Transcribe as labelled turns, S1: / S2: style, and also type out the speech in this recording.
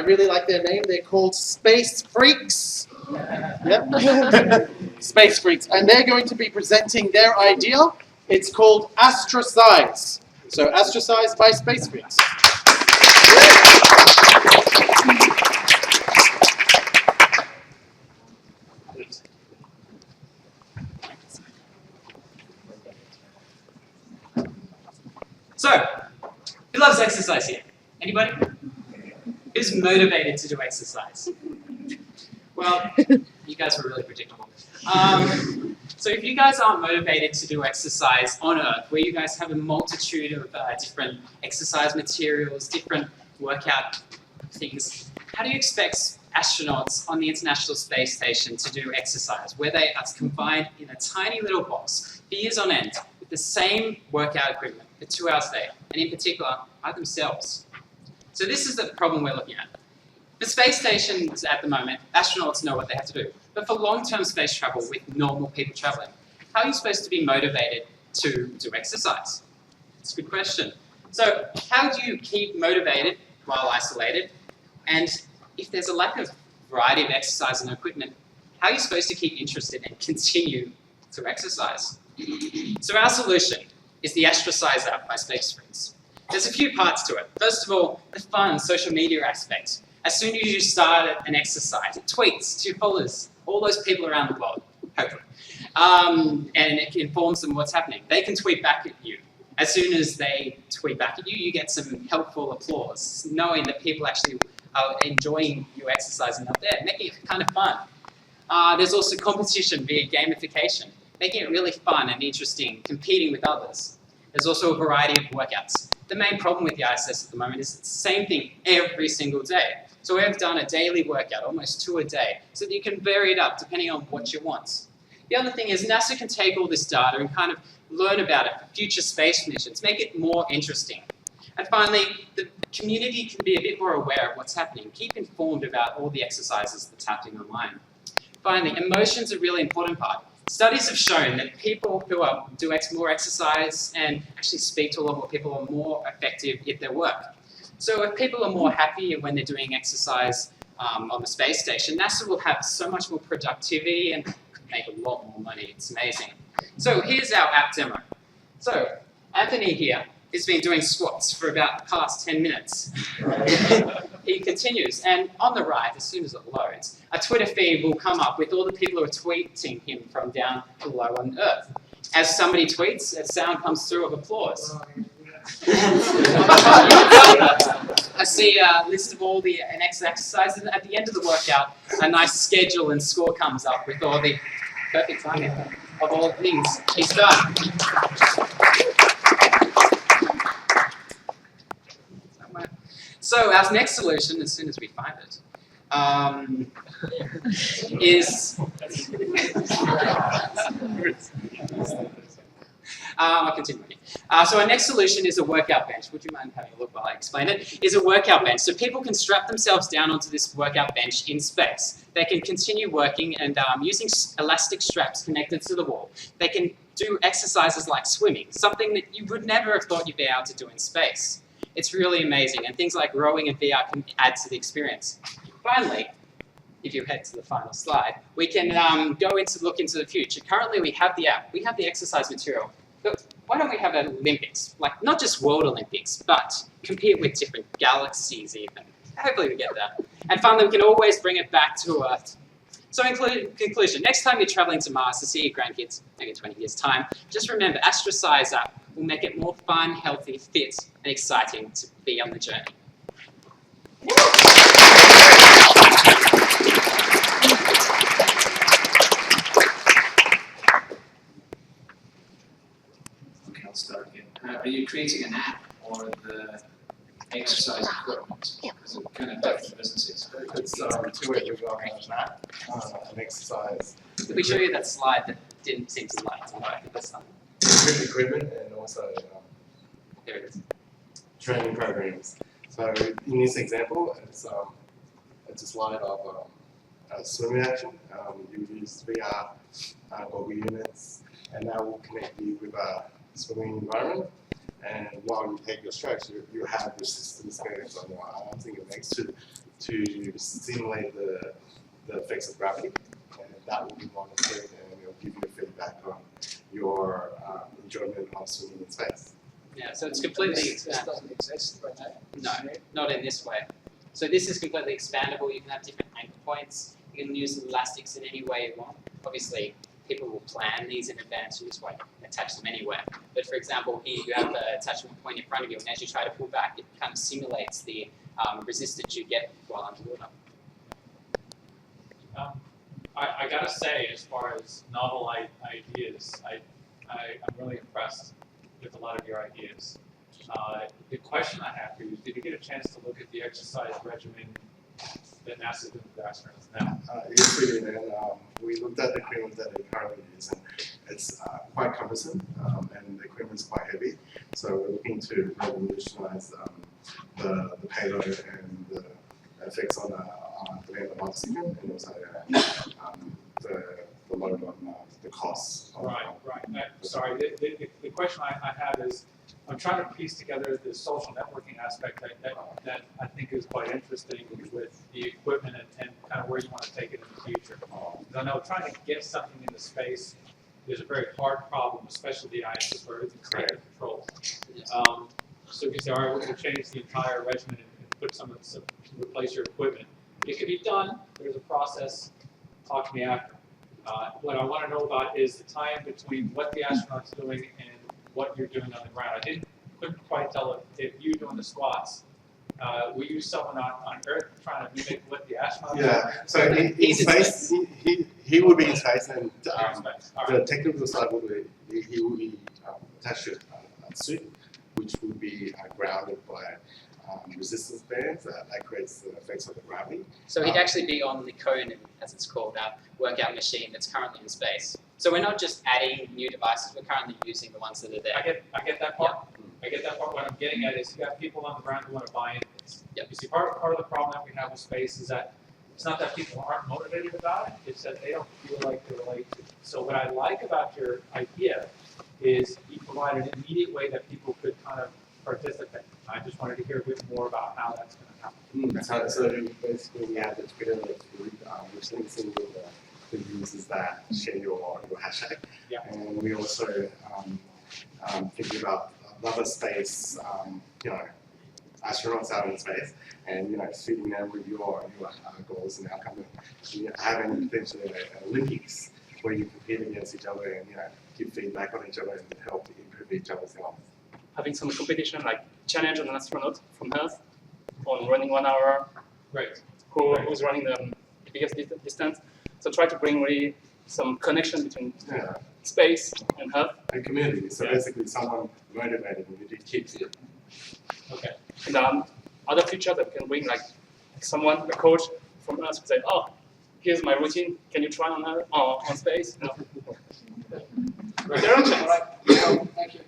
S1: really like their name. They're called SpaceFreaks. Yep. SpaceFreaks. And they're going to be presenting their idea. It's called Astrosize. So Astrosize by SpaceFreaks.
S2: So, who loves exercise here? Anybody? Who's motivated to do exercise? Well, you guys were really predictable. So if you guys aren't motivated to do exercise on Earth, where you guys have a multitude of different exercise materials, different workout things, how do you expect astronauts on the International Space Station to do exercise, where they are confined in a tiny little box for years on end with the same workout equipment for 2 hours a day, and in particular, by themselves? So this is the problem we're looking at. For space stations at the moment, astronauts know what they have to do. But for long-term space travel with normal people traveling, how are you supposed to be motivated to do exercise? It's a good question. So how do you keep motivated while isolated? And if there's a lack of variety of exercise and equipment, how are you supposed to keep interested and continue to exercise? So our solution is the Astrosize app by SpaceFreaks. There's a few parts to it. First of all, the fun social media aspect. As soon as you start an exercise, it tweets to your followers, all those people around the world, hopefully. And it informs them what's happening. They can tweet back at you. As soon as they tweet back at you, you get some helpful applause, knowing that people actually are enjoying you exercising up there, making it kind of fun. There's also competition via gamification, making it really fun and interesting, competing with others. There's also a variety of workouts. The main problem with the ISS at the moment is it's the same thing every single day. So we've done a daily workout, almost 2 a day, so that you can vary it up depending on what you want. The other thing is NASA can take all this data and kind of learn about it for future space missions, make it more interesting. And finally, the community can be a bit more aware of what's happening, keep informed about all the exercises that's happening online. Finally, emotions are a really important part. Studies have shown that people who do more exercise and actually speak to a lot more people are more effective at their work. So if people are more happy when they're doing exercise on the space station, NASA will have so much more productivity and make a lot more money. It's amazing. So here's our app demo. So Anthony here has been doing squats for about the past 10 minutes. He continues, and on the right, as soon as it loads, a Twitter feed will come up with all the people who are tweeting him from down below on Earth. As somebody tweets, a sound comes through of applause. I see a list of all the exercises, and at the end of the workout, a nice schedule and score comes up with all the perfect timing of all the things he's done. So our next solution, as soon as we find it, is... I'll continue. So our next solution is a workout bench. Would you mind having a look while I explain it? Is a workout bench. So people can strap themselves down onto this workout bench in space. They can continue working and using elastic straps connected to the wall. They can do exercises like swimming, something that you would never have thought you'd be able to do in space. It's really amazing, and things like rowing and VR can add to the experience. Finally, if you head to the final slide, we can look into the future. Currently, we have the app, we have the exercise material, but why don't we have an Olympics? Like, not just World Olympics, but compete with different galaxies even. Hopefully we get that. And finally, we can always bring it back to Earth. So in conclusion, next time you're traveling to Mars to see your grandkids, maybe in 20 years' time, just remember, Astrosize app will make it more fun, healthy, fit, and exciting to be on the journey.
S3: Okay, I'll start again. Are you creating an app or the exercise equipment? Because it kind of different businesses.
S4: It's two-way visual an app, an exercise.
S2: Did we show you that slide that didn't seem to like to work this time?
S4: Equipment and also
S2: There it is.
S4: training programs. So in this example, it's a slide of swimming action. You use VR goggle units, and that will connect you with a swimming environment. And while you take your stretch, you have your resistance bands on your arms and your legs to simulate the effects of gravity, and that will be monitored and it will give you feedback on your enjoyment of swimming in space.
S2: Yeah, so it's completely
S3: This doesn't exist right now.
S2: No, not in this way. So this is completely expandable. You can have different anchor points. You can use elastics in any way you want. Obviously, people will plan these in advance. You just won't attach them anywhere. But for example, here you have the attachment point in front of you, and as you try to pull back, it kind of simulates the resistance you get while underwater.
S5: I gotta say, as far as novel ideas, I'm really impressed with a lot of your ideas. The question I have for you is, did you get a chance to look at the exercise regimen that NASA's doing with astronauts now?
S4: Yes, we did, and we looked at the equipment that they currently use, and it's quite cumbersome, and the equipment's quite heavy. So we're looking to revolutionize the payload and the effects on the demand of oxygen, and also the load on the costs.
S5: Right. Sorry, the question I have is, I'm trying to piece together the social networking aspect that I think is quite interesting with the equipment and kind of where you want to take it in the future. Because I know trying to get something into space is a very hard problem, especially the ISS where everything's under control. So if you say, all right, we're going to change the entire regimen and put some replace your equipment, it can be done. There's a process. Talk to me after. What I want to know about is the time between what the astronaut's doing and what you're doing on the ground. Couldn't quite tell if you doing the squats. Were you someone on Earth trying to mimic what the astronaut?
S4: Yeah. So in space, he would be in space, and the technical side would be he will be attached to a suit, which will be grounded by resistance bands that creates the effects of the gravity.
S2: So he'd actually be on the Cone, as it's called, our workout machine that's currently in space. So we're not just adding new devices, we're currently using the ones that are there.
S5: I get that part. I get that part. What I'm getting at is you got people on the ground who want to buy into this. You see, part of the problem that we have with space is that it's not that people aren't motivated about it, it's that they don't feel like they relate to it. So what I like about your idea is you provide an immediate way that people could kind of participate. I just wanted to hear a bit more about how that's going to happen.
S4: So basically we have the Twitter which links in with the users that share your hashtag.
S5: Yeah.
S4: And we also thinking about other space, astronauts out in space, and fitting them with your goals and outcomes. Having potentially an Olympics where you compete against each other and give feedback on each other and help improve each other's health.
S6: Having some competition like challenge an astronaut from Earth on running 1 hour.
S5: Right.
S6: Who's running the biggest distance. So try to bring really some connection between space and Earth.
S4: And community. So basically someone motivated you to keep it.
S6: Okay. And other features that we can bring, like someone, a coach from Earth, would say, oh, here's my routine. Can you try on space? No.
S5: Right.
S6: There are chances.
S3: Thank you.